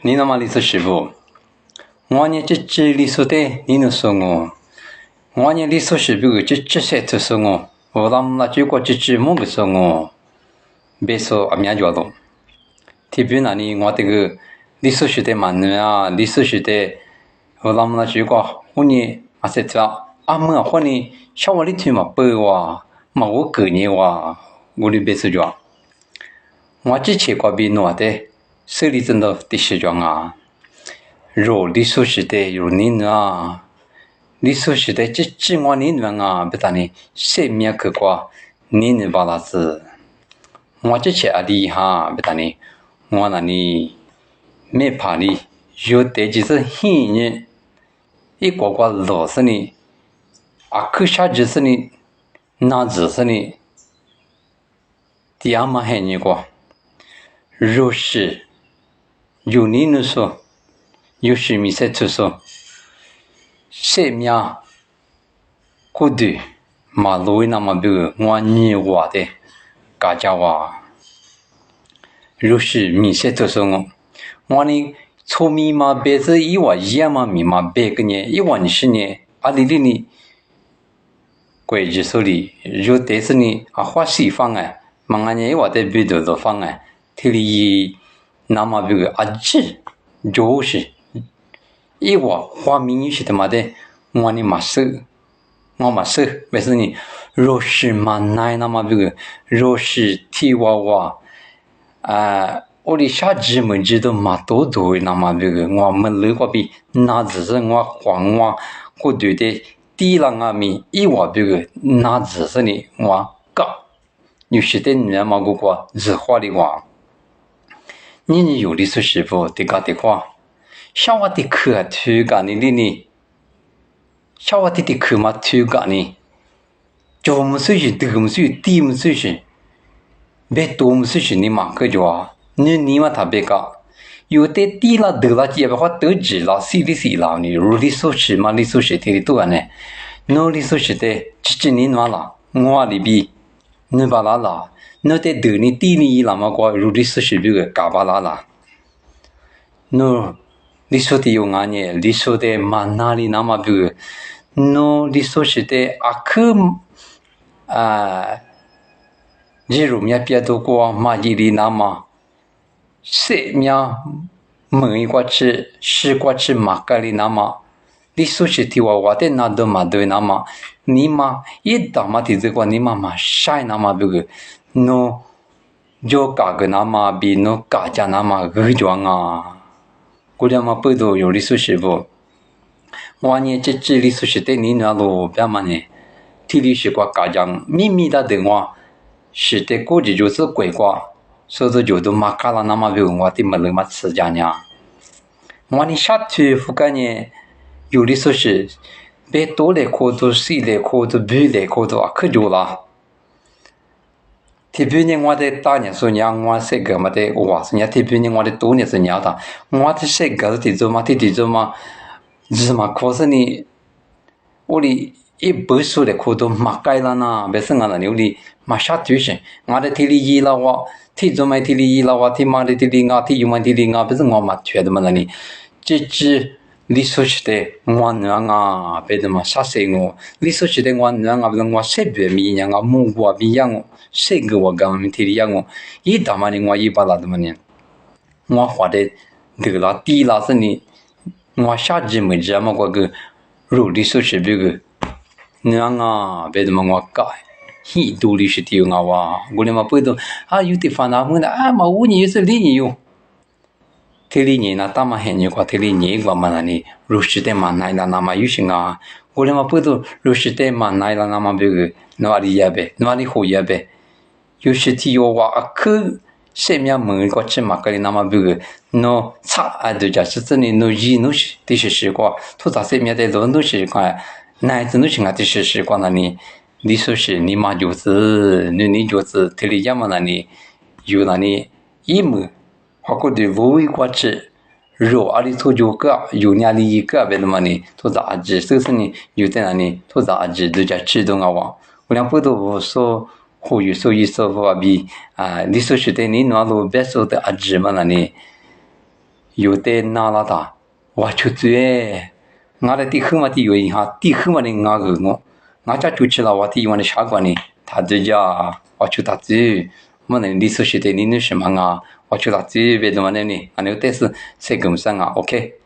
你那么里头师傅，我呢这里头的你能说我呢里头师傅这些都说我咱们那就过这么个说别说阿面叫动，特别那里我这个里头师的嘛呢啊，里头师的我咱们那就过我呢啊是这阿么啊，或呢小我里头嘛白哇，嘛我个人哇，我里别说叫，我之前过边弄的。手里真的的时装啊，肉里说是的有你啊，里说是的这我你啊，不但呢生命可过，你把那是我之前啊的哈，不但呢我那里没怕你，有的就是很呢，一个个老是呢，啊可下就是呢，那就是呢，第二嘛很呢个，肉是。有你能说，有时米在出说，生命过度马路那么多，我你我的家家话，有时米在出说我呢聪明嘛，别是一万一嘛，米嘛别个呢，一万是呢，阿里里呢，规矩手里，有的是呢，啊花西方啊，忙啊呢，我在别的方啊，这里。那么这个啊，就是一我花名是他妈的，我的马手，我马手，为什么？若是嘛奶那么这个，若是提娃娃，我的下子们知道嘛多多那么这个，我们如果比那只是我黄我过对的低了阿米一我这个，那只是呢我搞，有些的人嘛个个日化的话。你有的是师傅的个的话，像我的课推个你呢，像我的课嘛推个呢，就我们说是这个么说，地么说是，别多么说是你嘛个就啊，你嘛他别个，有的地了得了几百块得值了，谁的谁了你，如的说是嘛，你说是的多呢，那的说是的，这你嘛了，我里边，你把那了。那在得你地里那么个，如的是是这个嘎巴拉啦。那你说的有俺呢？你说的嘛哪里那么这个？那你说是的阿克日入面别多过嘛伊里那么，生命门过去，是过去嘛个里那么。你说是的我的那都嘛对那么，你嘛一到嘛的这个你嘛晒那么这个。no 就搞个那么比 no 搞家那么个装啊，姑娘嘛不都有的说是不？我呢这里说是对你那路边嘛呢，体力是个搞家秘密的的我，是的估计就是鬼瓜，所以就都嘛搞了那么多我的没那么吃家呢。我呢下去附近呢，有的说是别多来课都细来课都不来课都啊可多了。特别呢，我的大年说娘，我这个嘛的哇，人家特别呢，我的多年是娘的，我的这个是做嘛，做嘛，是嘛，可是呢，我的一本书的课都嘛改了呢，别是俺那牛的嘛下对是，我的体力一了哇，体做嘛体力一了哇，体嘛的体力啊，体有嘛体力啊，不是我嘛缺的嘛那里，这你说是的，我娘啊，别的嘛啥事我，你说是的，我娘啊，不是我谁别米娘啊，木瓜比样我。谁给我干嘛体力样我，一打嘛呢我一把拉的嘛呢，我花的得了地了是呢，我下季没这么个个肉的说是这个，娘啊，别的嘛我搞，很多的是丢啊哇，我的嘛不懂啊，有的烦恼么的啊，嘛5年是2年哟。体力年那大嘛很nhiều个体力年个嘛那里，肉食的嘛奶那嘛有些啊，我的嘛不懂肉食的嘛奶那嘛这个哪里也呗，哪里好也呗。有时体有话去生命门过去嘛，个里那么这个，那差啊，对家是真的，那一那是的是时光，土杂生命在做那时光，那真的是啊的是时光那里，你说是你妈就是你就是体力也嘛那里，有那里一门，或者对无为过去。肉阿里头就个有年里一个别的嘛呢，土杂质，首先呢有在那里土杂质都叫启动啊哇，我俩不都说。或有所以说话比你说是的，你那路别说的阿芝嘛那里，有的拿了的，我就最，我的地后嘛地有一下，地后嘛的我个我家就去了，我地方的下关呢，他这家我就他最，我那历史学的你那什么啊，我就他最别的嘛那里，俺那但是才跟上啊，OK。